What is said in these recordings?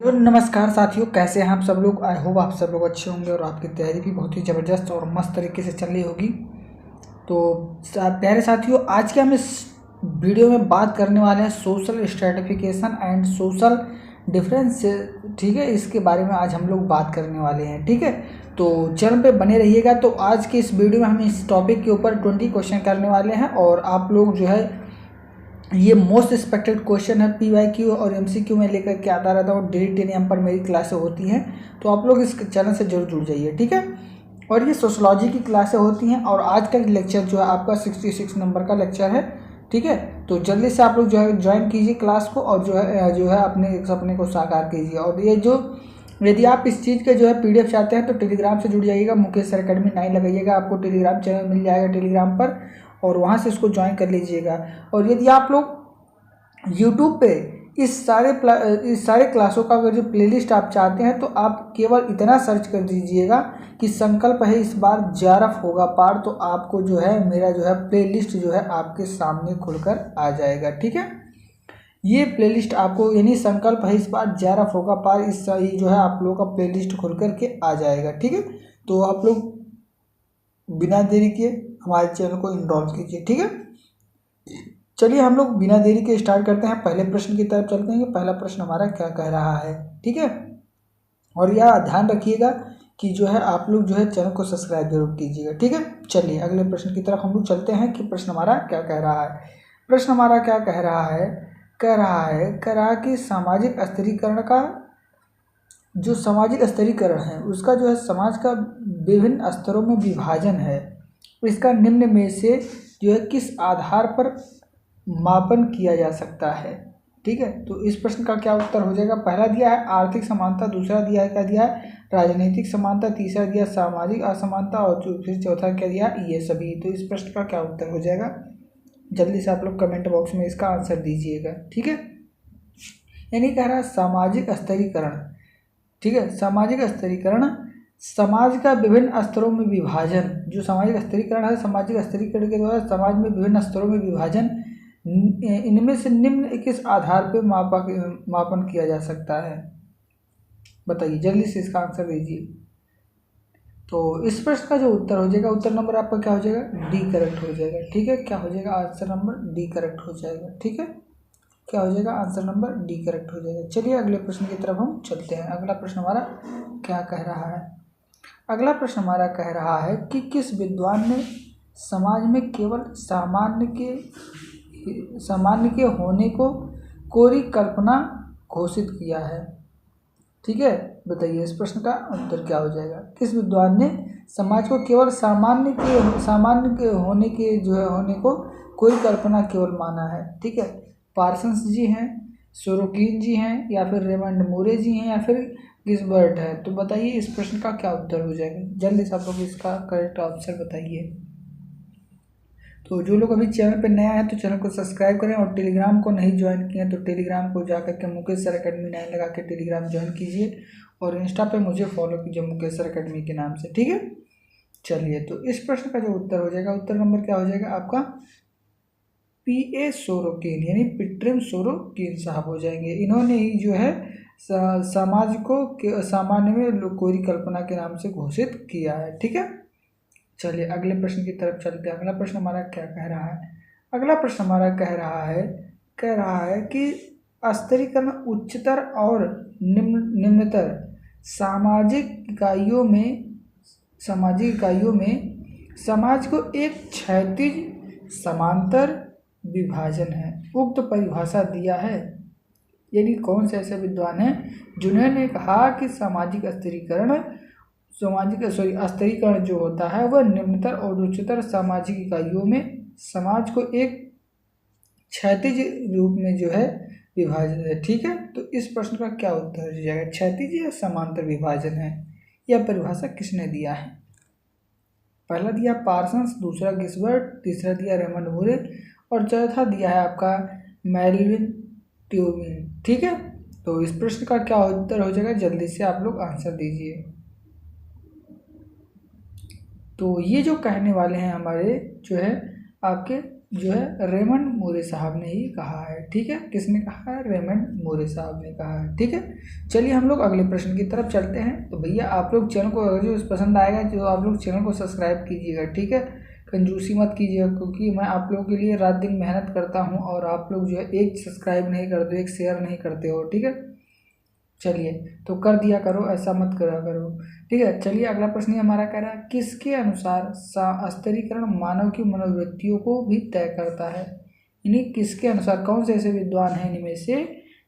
तो नमस्कार साथियों, कैसे हैं आप सब लोग। आई होप आप सब लोग अच्छे होंगे और आपकी तैयारी भी बहुत ही ज़बरदस्त और मस्त तरीके से चल रही होगी। तो प्यारे साथियों, आज के हम इस वीडियो में बात करने वाले हैं social stratification and social difference. ठीक है, इसके बारे में आज हम लोग बात करने वाले हैं। ठीक है, तो चैनल पे बने रहिएगा। तो आज के इस वीडियो में हम इस टॉपिक के ऊपर 20 क्वेश्चन करने वाले हैं और आप लोग जो है ये मोस्ट एक्सपेक्टेड क्वेश्चन है PYQ और MCQ में लेकर के आता रहता हूँ। डेली 10 AM पर मेरी क्लासें होती हैं, तो आप लोग इस चैनल से जरूर जुड़ जाइए। ठीक है, और ये सोशोलॉजी की क्लासें होती हैं और आज का लेक्चर जो है आपका 66 नंबर का लेक्चर है। ठीक है, तो जल्दी से आप लोग जो है ज्वाइन कीजिए क्लास को और जो है अपने सपने को साकार कीजिए। और ये जो यदि आप इस चीज़ के जो है PDF चाहते हैं तो टेलीग्राम से जुड़ जाइएगा। मुकेश सर अकेडमी 9 लगाइएगा, आपको टेलीग्राम चैनल मिल जाएगा टेलीग्राम पर, और वहाँ से इसको ज्वाइन कर लीजिएगा। और यदि आप लोग यूट्यूब पे इस सारे क्लासों का अगर जो प्लेलिस्ट आप चाहते हैं तो आप केवल इतना सर्च कर दीजिएगा कि संकल्प है इस बार JRF होगा पार, तो आपको जो है मेरा जो है प्लेलिस्ट जो है आपके सामने खुलकर आ जाएगा। ठीक है, ये प्लेलिस्ट आपको यानी संकल्प है इस बार JRF होगा पार, इस ये जो है आप लोगों का प्लेलिस्ट खुल कर के आ जाएगा। ठीक है, तो आप लोग बिना देरी किए हमारे चैनल को इनरोल कीजिए। ठीक है, चलिए हम लोग बिना देरी के स्टार्ट करते हैं। पहले प्रश्न की तरफ चलते हैं कि पहला प्रश्न हमारा क्या कह रहा है। ठीक है, और यह ध्यान रखिएगा कि जो है आप लोग जो है चैनल को सब्सक्राइब जरूर कीजिएगा। ठीक है, चलिए अगले प्रश्न की तरफ हम लोग चलते हैं कि प्रश्न हमारा क्या कह रहा है। प्रश्न हमारा क्या कह रहा है, कह रहा कि सामाजिक स्थिरीकरण का जो सामाजिक स्थिरीकरण है उसका जो है समाज का विभिन्न स्तरों में विभाजन है, इसका निम्न में से जो है किस आधार पर मापन किया जा सकता है। ठीक है, तो इस प्रश्न का क्या उत्तर हो जाएगा। पहला दिया है आर्थिक समानता, दूसरा दिया है क्या दिया है राजनीतिक समानता, तीसरा दिया सामाजिक असमानता और फिर चौथा क्या दिया ये सभी। तो इस प्रश्न का क्या उत्तर हो जाएगा, जल्दी से आप लोग कमेंट बॉक्स में इसका आंसर दीजिएगा। ठीक है, यानी कह रहा है सामाजिक स्तरीकरण। ठीक है, सामाजिक स्तरीकरण समाज का विभिन्न स्तरों में विभाजन, जो सामाजिक स्तरीकरण है सामाजिक स्तरीकरण के द्वारा समाज में विभिन्न स्तरों में विभाजन, इनमें से निम्न किस आधार पर मापन किया जा सकता है, बताइए जल्दी से इसका आंसर दीजिए। तो इस प्रश्न का जो उत्तर हो जाएगा, उत्तर नंबर आपका क्या हो जाएगा D करेक्ट हो जाएगा। ठीक है, क्या हो जाएगा आंसर नंबर D करेक्ट हो जाएगा। ठीक है, क्या हो जाएगा आंसर नंबर D करेक्ट हो जाएगा। चलिए अगले प्रश्न की तरफ हम चलते हैं। अगला प्रश्न हमारा क्या कह रहा है। अगला प्रश्न हमारा कह रहा है कि किस विद्वान ने समाज में केवल सामान्य के होने को कोरी कल्पना घोषित किया है। ठीक है, बताइए इस प्रश्न का उत्तर क्या हो जाएगा। किस विद्वान ने समाज को केवल सामान्य के होने के जो है होने को कोई कल्पना केवल माना है। ठीक है, पार्सन्स जी हैं, सोरोकिन जी हैं, या फिर रेमंड मूरे जी हैं, या फिर गिल्बर्ट है। तो बताइए इस प्रश्न का क्या उत्तर हो जाएगा, जल्दी से आप लोग इसका करेक्ट आंसर बताइए। तो जो लोग अभी चैनल पे नया है तो चैनल को सब्सक्राइब करें, और टेलीग्राम को नहीं ज्वाइन किए हैं तो टेलीग्राम को जाकर के मुकेश सर अकेडमी 9 लगा के टेलीग्राम ज्वाइन कीजिए, और इंस्टा पे मुझे फॉलो कीजिए मुकेश सर अकेडमी के नाम से। ठीक है, चलिए तो इस प्रश्न का जो उत्तर हो जाएगा, उत्तर नंबर क्या हो जाएगा आपका PA सोरोकिन, यानी पिट्रिम सोरोकिन साहब हो जाएंगे। इन्होंने ही जो है समाज को सामान्य में कोरी कल्पना के नाम से घोषित किया है। ठीक है, चलिए अगले प्रश्न की तरफ चलते हैं। अगला प्रश्न हमारा क्या कह रहा है। अगला प्रश्न हमारा कह रहा है कि स्तरीकरण उच्चतर और निम्नतर सामाजिक इकाइयों में समाज को एक क्षैतिज समांतर विभाजन है, उक्त परिभाषा दिया है। यानी कौन से ऐसे विद्वान हैं जिन्होंने कहा कि स्तरीकरण जो होता है वह निम्नतर और उच्चतर सामाजिक इकाइयों में समाज को एक क्षैतिज रूप में जो है विभाजन है। ठीक है, तो इस प्रश्न का क्या उत्तर हो जाएगा, क्षैतिज या समांतर विभाजन है, यह परिभाषा किसने दिया है। पहला दिया पार्सन्स, दूसरा गिल्बर्ट, तीसरा दिया रेमंड मूरे और चौथा दिया है आपका मेल्विन ट्यूबिन। ठीक है, तो इस प्रश्न का क्या उत्तर हो जाएगा, जल्दी से आप लोग आंसर दीजिए। तो ये जो कहने वाले हैं हमारे जो है आपके जो है रेमंड मोरे साहब ने ही कहा है। ठीक है, किसने कहा है? रेमंड मोरे साहब ने कहा है। ठीक है, चलिए हम लोग अगले प्रश्न की तरफ चलते हैं। तो भैया आप लोग चैनल को अगर जो पसंद आएगा जो आप लोग चैनल को सब्सक्राइब कीजिएगा। ठीक है, कंजूसी मत कीजिएगा, क्योंकि मैं आप लोगों के लिए रात दिन मेहनत करता हूँ और आप लोग जो है एक सब्सक्राइब नहीं करते हो, एक शेयर नहीं करते हो। ठीक है, चलिए तो कर दिया करो, ऐसा मत करा करो। ठीक है, चलिए अगला प्रश्न ये हमारा कह रहा है, किसके अनुसार स्तरीकरण मानव की मनोवृत्तियों को भी तय करता है। यानी किसके अनुसार, कौन से ऐसे विद्वान हैं इनमें से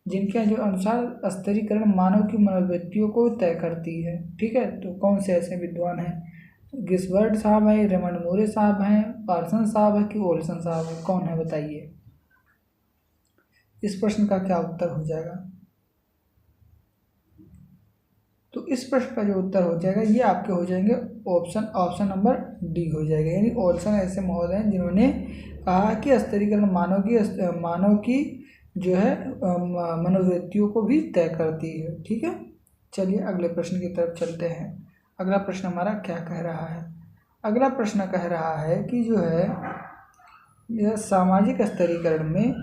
जिनके जो अनुसार स्तरीकरण मानव की मनोवृत्तियों को तय करती है। ठीक है, तो कौन से ऐसे विद्वान हैं? गिल्बर्ट साहब है, रेमंड मोरे साहब हैं, पार्सन साहब है कि ओल्सन साहब है, कौन है बताइए। इस प्रश्न का क्या उत्तर हो जाएगा? तो इस प्रश्न का जो उत्तर हो जाएगा ये आपके हो जाएंगे ऑप्शन नंबर डी हो जाएगा। यानी ओल्सन ऐसे महोदय हैं जिन्होंने कहा कि स्तरीकरण मानव की जो है मनोवृत्तियों को भी तय करती है। ठीक है, चलिए अगले प्रश्न की तरफ चलते हैं। अगला प्रश्न हमारा क्या कह रहा है? अगला प्रश्न कह रहा है कि जो है यह सामाजिक स्तरीकरण में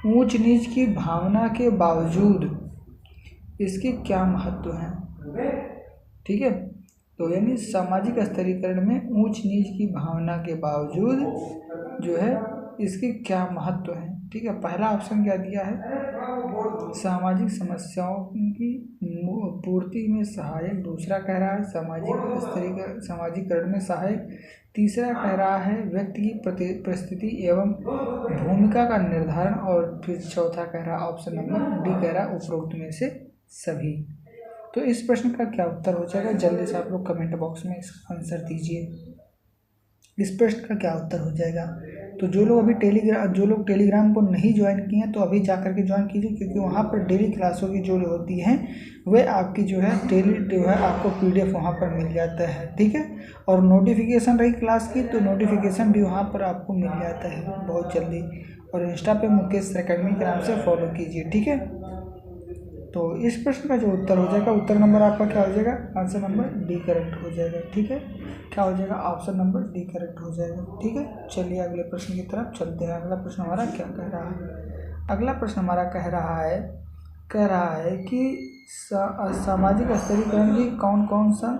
ऊंच नीच की भावना के बावजूद इसके क्या महत्व हैं। ठीक है, तो यानी सामाजिक स्तरीकरण में ऊंच नीच की भावना के बावजूद जो है इसके क्या महत्व है। ठीक है, पहला ऑप्शन क्या दिया है? सामाजिक समस्याओं की पूर्ति में सहायक। दूसरा कह रहा है सामाजिकरण में सहायक। तीसरा कह रहा है व्यक्ति की परिस्थिति एवं भूमिका का निर्धारण। और फिर चौथा कह रहा ऑप्शन नंबर डी कह रहा उपरोक्त में से सभी। तो इस प्रश्न का क्या उत्तर हो जाएगा? जल्दी से आप लोग कमेंट बॉक्स में इसका आंसर दीजिए। इस प्रश्न का क्या उत्तर हो जाएगा? तो जो लोग टेलीग्राम को नहीं ज्वाइन किए हैं तो अभी जा करके ज्वाइन कीजिए, क्योंकि वहाँ पर डेली क्लासों की जो होती हैं वे आपकी जो है डेली जो है आपको PDF वहाँ पर मिल जाता है। ठीक है, और नोटिफिकेशन रही क्लास की तो नोटिफिकेशन भी वहाँ पर आपको मिल जाता है बहुत जल्दी। और इंस्टा पे मुकेश अकेडमी के नाम से फॉलो कीजिए। ठीक है, तो इस प्रश्न का जो उत्तर हो जाएगा, उत्तर नंबर आपका क्या हो जाएगा? आंसर नंबर डी करेक्ट हो जाएगा। ठीक है, क्या हो जाएगा? ऑप्शन नंबर डी करेक्ट हो जाएगा। ठीक है, चलिए अगले प्रश्न की तरफ चलते हैं। अगला प्रश्न हमारा क्या कह रहा है? अगला प्रश्न हमारा कह रहा है कि सामाजिक स्तरीकरण की कौन कौन सा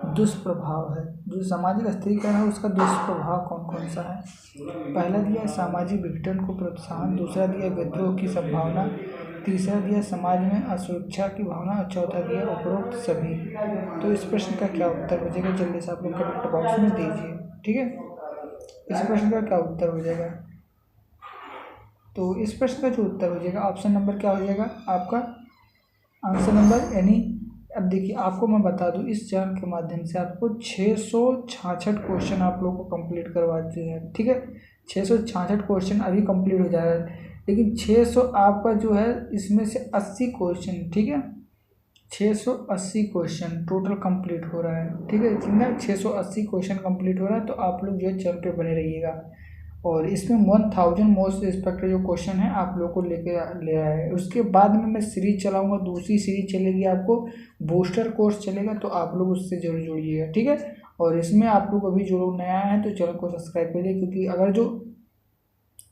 दुष्प्रभाव है। जो सामाजिक स्तरीकरण है उसका दुष्प्रभाव कौन कौन सा है? पहला दिया सामाजिक विघटन को प्रोत्साहन। दूसरा दिया विद्रोह की संभावना। तीसरा दिया समाज में असुरक्षा की भावना। और चौथा दिया उपरोक्त सभी। तो इस प्रश्न का क्या उत्तर हो जाएगा? जल्दी से आप लोग कमेंट बॉक्स में दीजिए। ठीक है, इस प्रश्न का क्या उत्तर हो जाएगा? तो इस प्रश्न का जो उत्तर हो जाएगा ऑप्शन नंबर क्या हो जाएगा आपका? आंसर नंबर यानी अब देखिए आपको मैं बता दूं, इस चैनल के माध्यम से आपको 666 क्वेश्चन आप लोग को कंप्लीट करवाते हैं। ठीक है, 666 क्वेश्चन अभी कंप्लीट हो जा रहा है, लेकिन 600 आपका जो है इसमें से 80 क्वेश्चन, ठीक है 680 क्वेश्चन टोटल कंप्लीट हो रहा है। ठीक है, जितना 680 क्वेश्चन कंप्लीट हो रहा है तो आप लोग जो है चैनल पे बने रहिएगा। और इसमें 1000 मोस्ट रिस्पेक्टेड जो क्वेश्चन है आप लोग को ले आया है। उसके बाद में मैं सीरीज चलाऊंगा, दूसरी सीरीज चलेगी आपको बूस्टर कोर्स चलेगा, तो आप लोग उससे जरूर जुड़िएगा। ठीक है, और इसमें आप लोग अभी जो लोग नया है तो चैनल को सब्सक्राइब करिए, क्योंकि अगर जो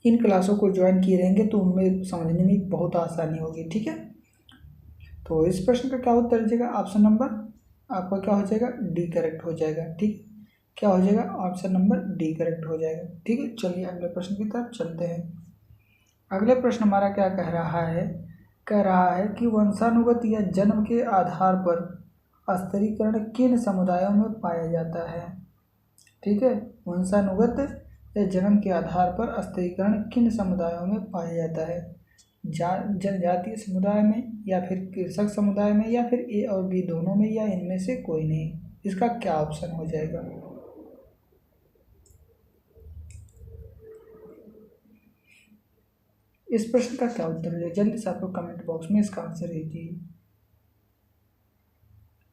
इन क्लासों को ज्वाइन किए रहेंगे तो उनमें समझने में बहुत आसानी होगी। ठीक है, तो इस प्रश्न का क्या उत्तर हो जाएगा? ऑप्शन नंबर आपका क्या हो जाएगा? डी करेक्ट हो जाएगा। ठीक, क्या हो जाएगा? ऑप्शन नंबर डी करेक्ट हो जाएगा। ठीक है, चलिए अगले प्रश्न की तरफ चलते हैं। अगले प्रश्न हमारा क्या कह रहा है कि वंशानुगत या जन्म के आधार पर स्तरीकरण किन समुदायों में पाया जाता है। ठीक है, वंशानुगत या जन्म के आधार पर स्तरीकरण किन समुदायों में पाया जाता है? जनजातीय समुदाय में, या फिर कृषक समुदाय में, या फिर ए और बी दोनों में, या इनमें से कोई नहीं। इसका क्या ऑप्शन हो जाएगा? इस प्रश्न का क्या उत्तर है? जल्दी से आप लोग कमेंट बॉक्स में इसका आंसर दीजिए।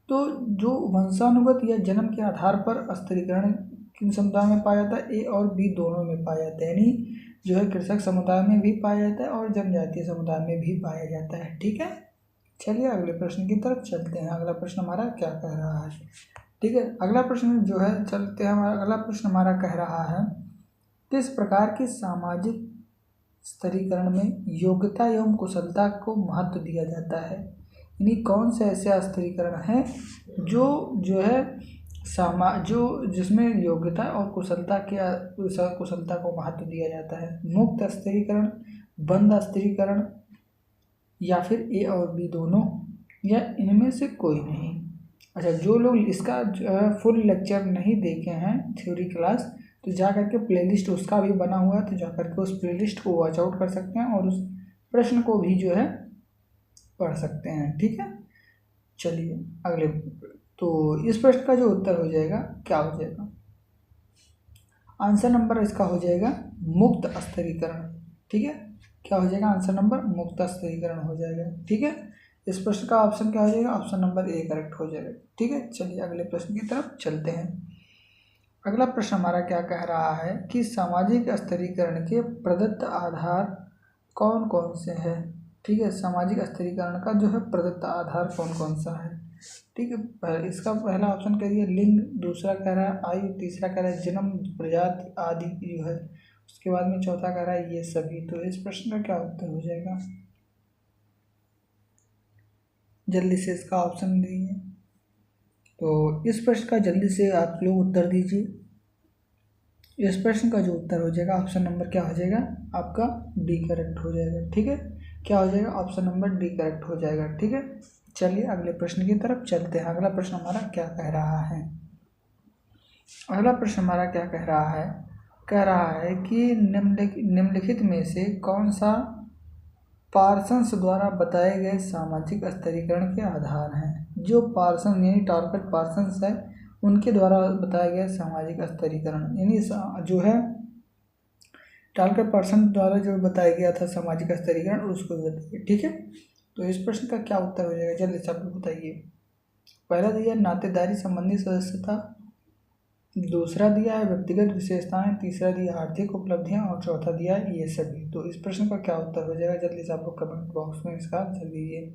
तो जो वंशानुगत या जन्म के आधार पर स्तरीकरण किन समुदाय में पाया जाता है? ए और बी दोनों में पाया जाता है, यानी जो है कृषक समुदाय में भी पाया जाता है और जनजातीय समुदाय में भी पाया जाता है। ठीक है, चलिए अगले प्रश्न की तरफ चलते हैं। अगला प्रश्न हमारा क्या कह रहा है? ठीक है, अगला प्रश्न जो है चलते हैं। अगला प्रश्न हमारा कह रहा है किस प्रकार के सामाजिक स्तरीकरण में योग्यता एवं कुशलता को महत्व दिया जाता है? यानी कौन से ऐसे स्तरीकरण हैं जो है जिसमें योग्यता और कुशलता को महत्व दिया जाता है? मुक्त स्तरीकरण, बंद स्तरीकरण, या फिर ए और बी दोनों, या इनमें से कोई नहीं? अच्छा, जो लोग इसका फुल लेक्चर नहीं देखे हैं थ्योरी क्लास, तो जा करके प्लेलिस्ट उसका भी बना हुआ है, तो जा करके उस प्लेलिस्ट को वॉच आउट कर सकते हैं और उस प्रश्न को भी जो है पढ़ सकते हैं। ठीक है, चलिए अगले। तो इस प्रश्न का जो उत्तर हो जाएगा क्या हो जाएगा? आंसर नंबर इसका हो जाएगा मुक्त स्तरीकरण। ठीक है, क्या हो जाएगा? आंसर नंबर मुक्त स्तरीकरण हो जाएगा। ठीक है, इस प्रश्न का ऑप्शन क्या हो जाएगा? ऑप्शन नंबर ए करेक्ट हो जाएगा। ठीक है, चलिए अगले प्रश्न की तरफ चलते हैं। अगला प्रश्न हमारा क्या कह रहा है कि सामाजिक स्तरीकरण के प्रदत्त आधार कौन कौन से हैं? ठीक है, सामाजिक स्तरीकरण का जो है प्रदत्त आधार कौन कौन सा है? ठीक है, इसका पहला ऑप्शन कह दिया लिंग, दूसरा कह रहा है आयु, तीसरा कह रहा है जन्म, प्रजाति आदि जो है, उसके बाद में चौथा कह रहा है ये सभी। तो इस प्रश्न का क्या उत्तर हो जाएगा? जल्दी से इसका ऑप्शन दीजिए। तो इस प्रश्न का जल्दी से आप लोग उत्तर दीजिए। इस प्रश्न का जो उत्तर हो जाएगा ऑप्शन नंबर क्या हो जाएगा? आपका डी करेक्ट हो जाएगा। ठीक है, क्या हो जाएगा? ऑप्शन नंबर डी करेक्ट हो जाएगा। ठीक है, चलिए अगले प्रश्न की तरफ चलते हैं। अगला प्रश्न हमारा क्या कह रहा है? अगला प्रश्न हमारा क्या कह रहा है? कह रहा है कि निम्नलिखित में से कौन सा पार्सन्स द्वारा बताए गए सामाजिक स्तरीकरण के आधार हैं? जो पार्सन यानी टार्गेट पार्सन्स है उनके द्वारा बताया गया सामाजिक स्तरीकरण, यानी जो है टार्गेट पर्सन द्वारा जो बताया गया था सामाजिक स्तरीकरण उसको बताइए। ठीक है, तो इस प्रश्न का क्या उत्तर हो जाएगा? जल्दी से आप लोग बताइए। पहला दिया नातेदारी संबंधी सदस्यता, दूसरा दिया है व्यक्तिगत विशेषताएं, तीसरा दिया आर्थिक उपलब्धियां और चौथा दिया है ये सभी। तो इस प्रश्न का क्या उत्तर हो जाएगा? जल्दी से आप लोग कमेंट बॉक्स में इसका आंसर दीजिए।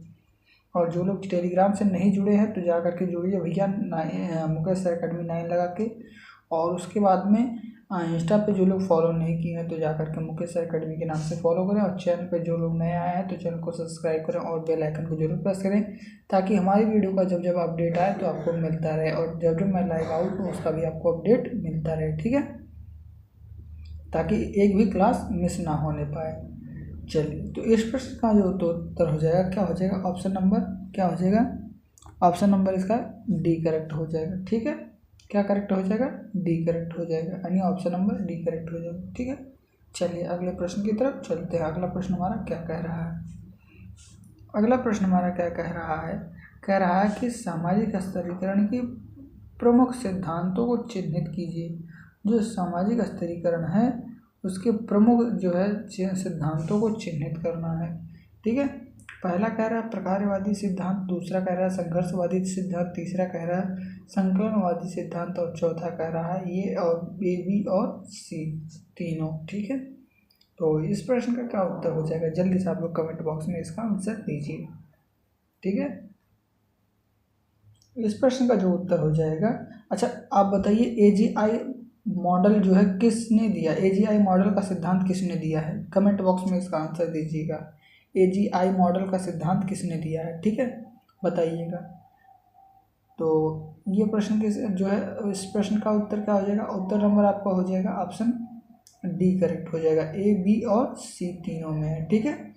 और जो लोग टेलीग्राम से नहीं जुड़े हैं तो जा करके जुड़िए भैया, मुकेश अकेडमी 9 लगा के। और उसके बाद में इंस्टा पे जो लोग फॉलो नहीं किए हैं तो जा करके मुकेश अकेडमी के नाम से फॉलो करें। और चैनल पे जो लोग नए आए हैं तो चैनल को सब्सक्राइब करें और बेल आइकन को जरूर प्रेस करें, ताकि हमारी वीडियो का जब जब अपडेट आए तो आपको मिलता रहे, और जब जब मैं लाइव आऊँ तो उसका भी आपको अपडेट मिलता रहे। ठीक है, ताकि एक भी क्लास मिस ना होने पाए। चलिए, तो इस प्रश्न का जो उत्तर हो जाएगा क्या हो जाएगा? ऑप्शन नंबर क्या हो जाएगा? ऑप्शन नंबर इसका डी करेक्ट हो जाएगा। ठीक है, क्या करेक्ट हो जाएगा? डी करेक्ट हो जाएगा, यानी ऑप्शन नंबर डी करेक्ट हो जाएगा। ठीक है, चलिए अगले प्रश्न की तरफ चलते हैं। अगला प्रश्न हमारा क्या कह रहा है? अगला प्रश्न हमारा क्या कह रहा है? कह रहा है कि सामाजिक स्तरीकरण की प्रमुख सिद्धांतों को चिन्हित कीजिए। जो सामाजिक स्तरीकरण है उसके प्रमुख जो है सिद्धांतों को चिन्हित करना है। ठीक है, पहला कह रहा है प्रकारवादी सिद्धांत, दूसरा कह रहा है संघर्षवादी सिद्धांत, तीसरा कह रहा है संकलनवादी सिद्धांत और चौथा कह रहा है ये और ए बी और सी तीनों। ठीक है, तो इस प्रश्न का क्या उत्तर हो जाएगा? जल्दी से आप लोग कमेंट बॉक्स में इसका आंसर दीजिए। ठीक है, इस प्रश्न का जो उत्तर हो जाएगा, अच्छा आप बताइए AGI मॉडल जो है किसने दिया? AGI मॉडल का सिद्धांत किसने दिया है? कमेंट बॉक्स में इसका आंसर दीजिएगा। AGI मॉडल का सिद्धांत किसने दिया है? ठीक है, बताइएगा। तो ये प्रश्न किस जो है, इस प्रश्न का उत्तर क्या हो जाएगा? उत्तर नंबर आपका हो जाएगा ऑप्शन डी करेक्ट हो जाएगा। A, B और C तीनों में है। ठीक है,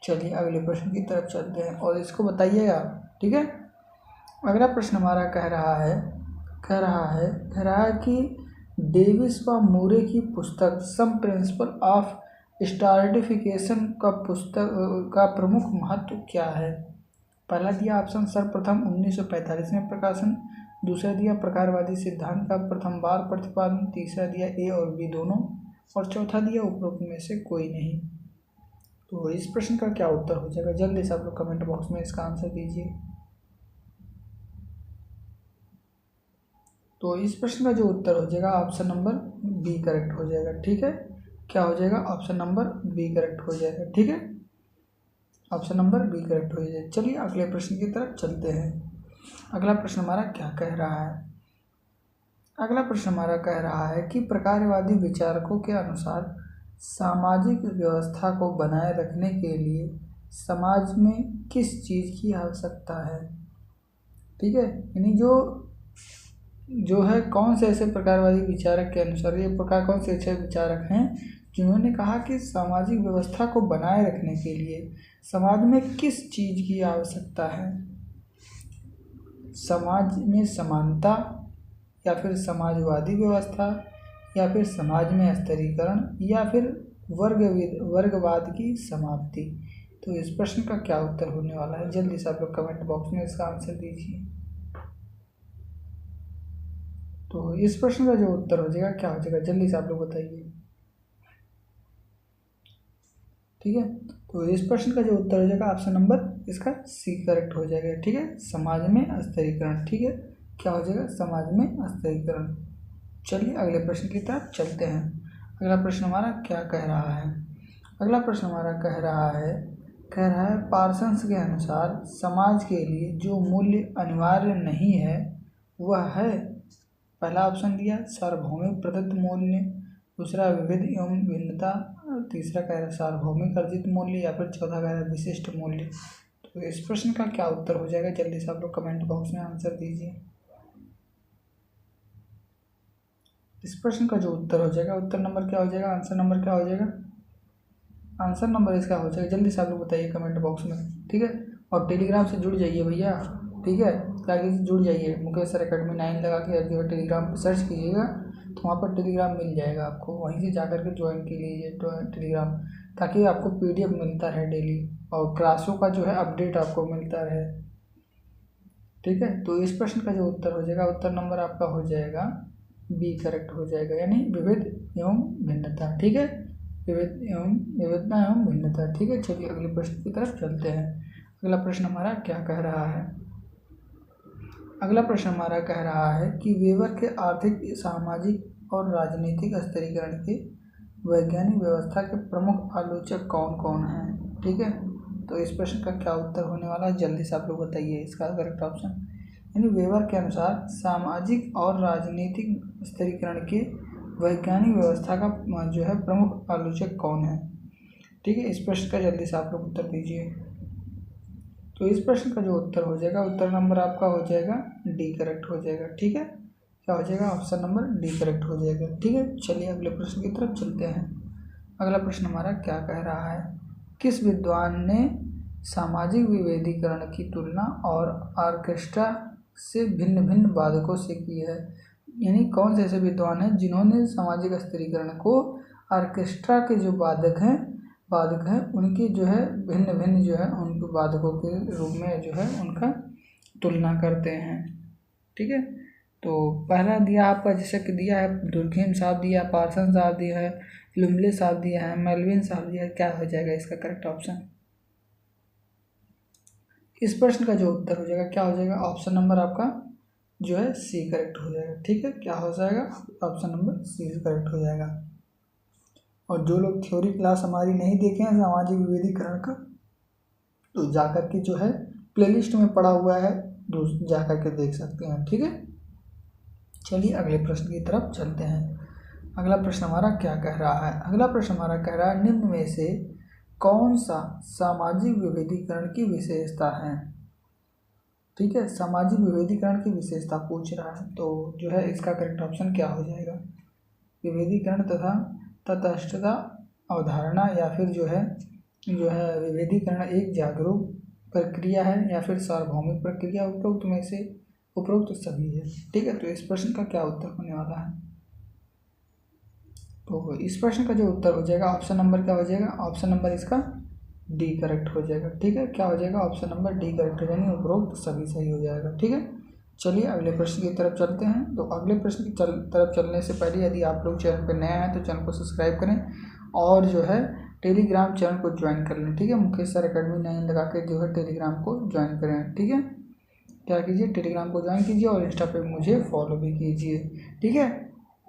चलिए अगले प्रश्न की तरफ चलते हैं और इसको बताइएगा। ठीक है, अगला प्रश्न हमारा कह रहा है कि डेविस व मूरे की पुस्तक सम प्रिंसिपल ऑफ स्ट्रैटिफिकेशन का प्रमुख महत्व क्या है? पहला दिया ऑप्शन सर्वप्रथम 1945 में प्रकाशन, दूसरा दिया प्रकारवादी सिद्धांत का प्रथम बार प्रतिपादन, तीसरा दिया ए और बी दोनों, और चौथा दिया उपरोक्त में से कोई नहीं। तो इस प्रश्न का क्या उत्तर हो जाएगा? जल्दी से आप लोग कमेंट बॉक्स में इसका आंसर दीजिए। तो इस प्रश्न का जो उत्तर हो जाएगा ऑप्शन नंबर बी करेक्ट हो जाएगा। ठीक है, क्या हो जाएगा? ऑप्शन नंबर बी करेक्ट हो जाएगा। ठीक है, ऑप्शन नंबर बी करेक्ट हो जाएगा। चलिए अगले प्रश्न की तरफ चलते हैं। अगला प्रश्न हमारा क्या कह रहा है? अगला प्रश्न हमारा कह रहा है कि प्रकारवादी विचारकों के अनुसार सामाजिक व्यवस्था को बनाए रखने के लिए समाज में किस चीज़ की आवश्यकता है। ठीक है, यानी जो है कौन से ऐसे प्रकारवादी विचारक के अनुसार, ये प्रकार कौन से ऐसे विचारक हैं जिन्होंने कहा कि सामाजिक व्यवस्था को बनाए रखने के लिए समाज में किस चीज़ की आवश्यकता है। समाज में समानता, या फिर समाजवादी व्यवस्था, या फिर समाज में स्तरीकरण, या फिर वर्गवाद की समाप्ति। तो इस प्रश्न का क्या उत्तर होने वाला है, जल्दी से आप लोग कमेंट बॉक्स में इसका आंसर दीजिए। तो इस प्रश्न का जो उत्तर हो जाएगा क्या हो जाएगा, जल्दी से आप लोग बताइए। ठीक है, तो इस प्रश्न का जो उत्तर हो जाएगा ऑप्शन नंबर इसका सी करेक्ट हो जाएगा। ठीक है, समाज में स्तरीकरण। ठीक है, क्या हो जाएगा, समाज में स्तरीकरण। चलिए अगले प्रश्न की तरफ चलते हैं। अगला प्रश्न हमारा क्या कह रहा है। अगला प्रश्न हमारा कह रहा है पार्सन्स के अनुसार समाज के लिए जो मूल्य अनिवार्य नहीं है वह है। पहला ऑप्शन दिया सार्वभौमिक प्रदत्त मूल्य, दूसरा विविध एवं भिन्नता, तीसरा कह रहा है सार्वभौमिक अर्जित मूल्य, या फिर चौथा कह रहा है विशिष्ट मूल्य। तो इस प्रश्न का क्या उत्तर हो जाएगा, जल्दी से आप लोग कमेंट बॉक्स में आंसर दीजिए। इस प्रश्न का जो उत्तर हो जाएगा, उत्तर नंबर क्या हो जाएगा, आंसर नंबर क्या हो जाएगा, आंसर नंबर इसका हो जाएगा। जल्दी से आप लोग बताइए कमेंट बॉक्स में। ठीक है, और टेलीग्राम से जुड़ जाइए भैया। ठीक है, ताकि जुड़ जाइए, मुकेश सर अकेडमी 9 लगा के जो है टेलीग्राम पर सर्च कीजिएगा तो वहाँ पर टेलीग्राम मिल जाएगा आपको, वहीं से जा कर के ज्वाइन कीजिए टेलीग्राम, ताकि आपको PDF मिलता रहे डेली और क्लासों का जो है अपडेट आपको मिलता रहे। ठीक है, तो इस प्रश्न का जो उत्तर हो जाएगा, उत्तर नंबर आपका हो जाएगा बी करेक्ट हो जाएगा, यानी विविध एवं भिन्नता। ठीक है, विविधता एवं भिन्नता। ठीक है, चलिए अगले प्रश्न की तरफ चलते हैं। अगला प्रश्न हमारा क्या कह रहा है। अगला प्रश्न हमारा कह रहा है कि वेबर के आर्थिक, सामाजिक और राजनीतिक स्तरीकरण के वैज्ञानिक व्यवस्था के प्रमुख आलोचक कौन कौन हैं। ठीक है, तो इस प्रश्न का क्या उत्तर होने वाला है, जल्दी से आप लोग बताइए इसका करेक्ट ऑप्शन। यानी वेबर के अनुसार सामाजिक और राजनीतिक स्तरीकरण के वैज्ञानिक व्यवस्था का जो है प्रमुख आलोचक कौन है। ठीक है, इस प्रश्न का जल्दी से आप लोग उत्तर दीजिए। तो इस प्रश्न का जो उत्तर हो जाएगा, उत्तर नंबर आपका हो जाएगा डी करेक्ट हो जाएगा। ठीक है, क्या हो जाएगा, ऑप्शन नंबर डी करेक्ट हो जाएगा। ठीक है, चलिए अगले प्रश्न की तरफ चलते हैं। अगला प्रश्न हमारा क्या कह रहा है, किस विद्वान ने सामाजिक विभेदीकरण की तुलना और ऑर्केस्ट्रा से भिन्न भिन्न वादकों से की है। यानी कौन से ऐसे विद्वान हैं जिन्होंने सामाजिक स्तरीकरण को ऑर्केस्ट्रा के जो वादक हैं उनकी जो है भिन्न भिन्न जो है उनके वादकों के रूप में जो है उनका तुलना करते हैं। ठीक है, तो पहला दिया आपका जैसे कि दिया है दुर्खेम साहब दिया, पार्सन साहब दिया है, लुम्बले साहब दिया है, मेलविन साहब दिया है। क्या हो जाएगा इसका करेक्ट ऑप्शन। इस प्रश्न का जो उत्तर हो जाएगा क्या हो जाएगा, ऑप्शन नंबर आपका जो है सी करेक्ट हो जाएगा। ठीक है, क्या हो जाएगा, ऑप्शन नंबर सी करेक्ट हो जाएगा। और जो लोग थ्योरी क्लास हमारी नहीं देखे हैं सामाजिक विभेदीकरण का, तो जाकर के जो है प्लेलिस्ट में पड़ा हुआ है, जाकर के देख सकते हैं। ठीक है, चलिए अगले प्रश्न की तरफ चलते हैं। अगला प्रश्न हमारा क्या कह रहा है। अगला प्रश्न हमारा कह रहा है निम्न में से कौन सा सामाजिक विभेदीकरण की विशेषता है। ठीक है, सामाजिक विभेदीकरण की विशेषता पूछ रहा है, तो जो है इसका करेक्ट ऑप्शन क्या हो जाएगा, विभेदीकरण तथा तटस्थता अवधारणा, या फिर जो है विभेदीकरण एक जागरूक प्रक्रिया है, या फिर सार्वभौमिक प्रक्रिया, उपरोक्त में से उपरोक्त सभी है। ठीक है, तो इस प्रश्न का क्या उत्तर होने वाला है। तो इस प्रश्न का जो उत्तर हो जाएगा, ऑप्शन नंबर क्या हो जाएगा, ऑप्शन नंबर इसका डी करेक्ट हो जाएगा। ठीक है, क्या हो जाएगा, ऑप्शन नंबर डी करेक्ट हो जाएगा, उपरोक्त सभी सही हो जाएगा। ठीक है, चलिए अगले प्रश्न की तरफ चलते हैं। तो अगले प्रश्न की तरफ चलने से पहले यदि आप लोग चैनल पर नए हैं तो चैनल को सब्सक्राइब करें और जो है टेलीग्राम चैनल को ज्वाइन कर लें। ठीक है, मुकेश सर अकेडमी 9 लगा के जो है टेलीग्राम को ज्वाइन करें। ठीक है, क्या कीजिए, टेलीग्राम को ज्वाइन कीजिए और इंस्टा पे मुझे फॉलो भी कीजिए। ठीक है,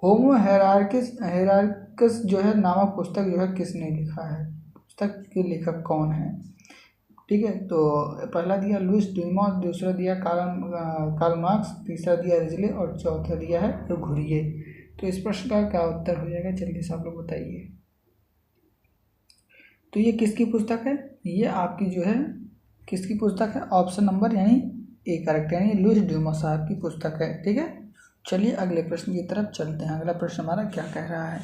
होमो हेरार्किस जो है नामक पुस्तक जो है किसने लिखा है, पुस्तक के लेखक कौन है। ठीक है। तो पहला दिया लुईस ड्यूमास, दूसरा दिया कार्ल मार्क्स, तीसरा दिया रिजले और चौथा दिया है घुरिये। तो इस प्रश्न का क्या उत्तर हो जाएगा, जल्दी से आप लोग बताइए। तो ये किसकी पुस्तक है, ये आपकी जो है किसकी पुस्तक है, ऑप्शन नंबर यानी ए करेक्ट, यानी लुईस ड्यूमास साहब की पुस्तक है। ठीक है, चलिए अगले प्रश्न की तरफ चलते हैं। अगला प्रश्न हमारा क्या कह रहा है,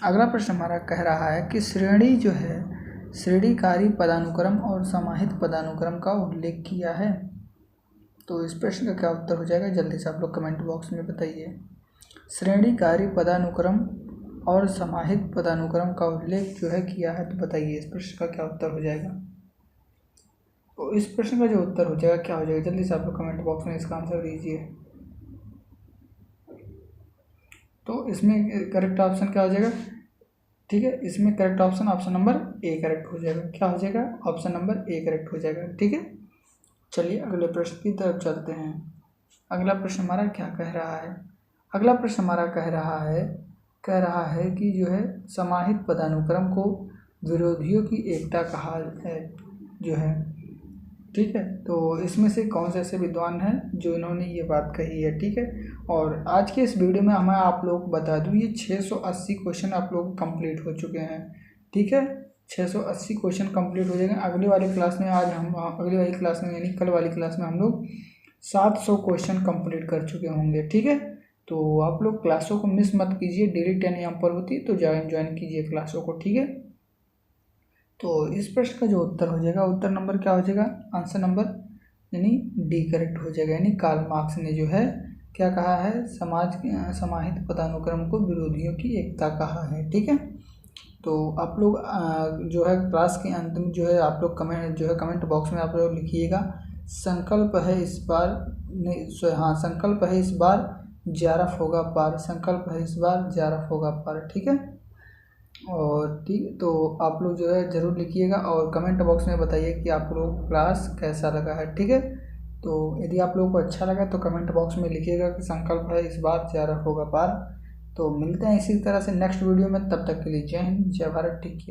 अगला प्रश्न हमारा कह रहा है कि श्रेणी जो है श्रेणीकारी पदानुक्रम और समाहित पदानुक्रम का उल्लेख किया है। तो इस प्रश्न का क्या उत्तर हो जाएगा, जल्दी से आप लोग कमेंट बॉक्स में बताइए। श्रेणीकारी पदानुक्रम और समाहित पदानुक्रम का उल्लेख जो है किया है, तो बताइए इस प्रश्न का क्या उत्तर हो जाएगा। तो इस प्रश्न का जो उत्तर हो जाएगा क्या हो जाएगा, जल्दी से आप लोग कमेंट बॉक्स में इसका आंसर दीजिए। तो इसमें करेक्ट ऑप्शन क्या हो जाएगा, ठीक है, इसमें correct option number A correct हो जाएगा। क्या हो जाएगा, ऑप्शन नंबर ए करेक्ट हो जाएगा। ठीक है, चलिए अगले प्रश्न की तरफ चलते हैं। अगला प्रश्न हमारा क्या कह रहा है, अगला प्रश्न हमारा कह रहा है कि जो है समाहित पदानुक्रम को विरोधियों की एकता कहा है जो है। ठीक है, तो इसमें से कौन से ऐसे विद्वान हैं जो इन्होंने ये बात कही है। ठीक है, और आज के इस वीडियो में मैं आप लोग को बता दूँ, ये 680 क्वेश्चन आप लोग कंप्लीट हो चुके हैं। ठीक है, 680 क्वेश्चन कंप्लीट हो जाएंगे। अगली वाली क्लास में अगली वाली क्लास में यानी कल वाली क्लास में हम लोग 700 क्वेश्चन कंप्लीट कर चुके होंगे। ठीक है, तो आप लोग क्लासों को मिस मत कीजिए, डेली 10 AM पर होती है, तो ज्वाइन कीजिए क्लासों को। ठीक है, तो इस प्रश्न का जो उत्तर हो जाएगा, उत्तर नंबर क्या हो जाएगा, आंसर नंबर यानी डी करेक्ट हो जाएगा। यानी कार्ल मार्क्स ने जो है क्या कहा है, समाहित पदानुक्रम को विरोधियों की एकता कहा है। ठीक है, तो आप लोग जो है क्लास के अंत में जो है आप लोग कमेंट बॉक्स में आप लोग लिखिएगा, संकल्प है इस बार संकल्प है इस बार JRF होगा पार, संकल्प है इस बार JRF होगा पार। ठीक है, और ठीक, तो आप लोग जो है ज़रूर लिखिएगा और कमेंट बॉक्स में बताइए कि आप लोग क्लास कैसा लगा है। ठीक है, तो यदि आप लोगों को अच्छा लगा तो कमेंट बॉक्स में लिखिएगा कि संकल्प है इस बार JRF होगा पार। तो मिलते हैं इसी तरह से नेक्स्ट वीडियो में, तब तक के लिए जय हिंद जय भारत। ठीक है।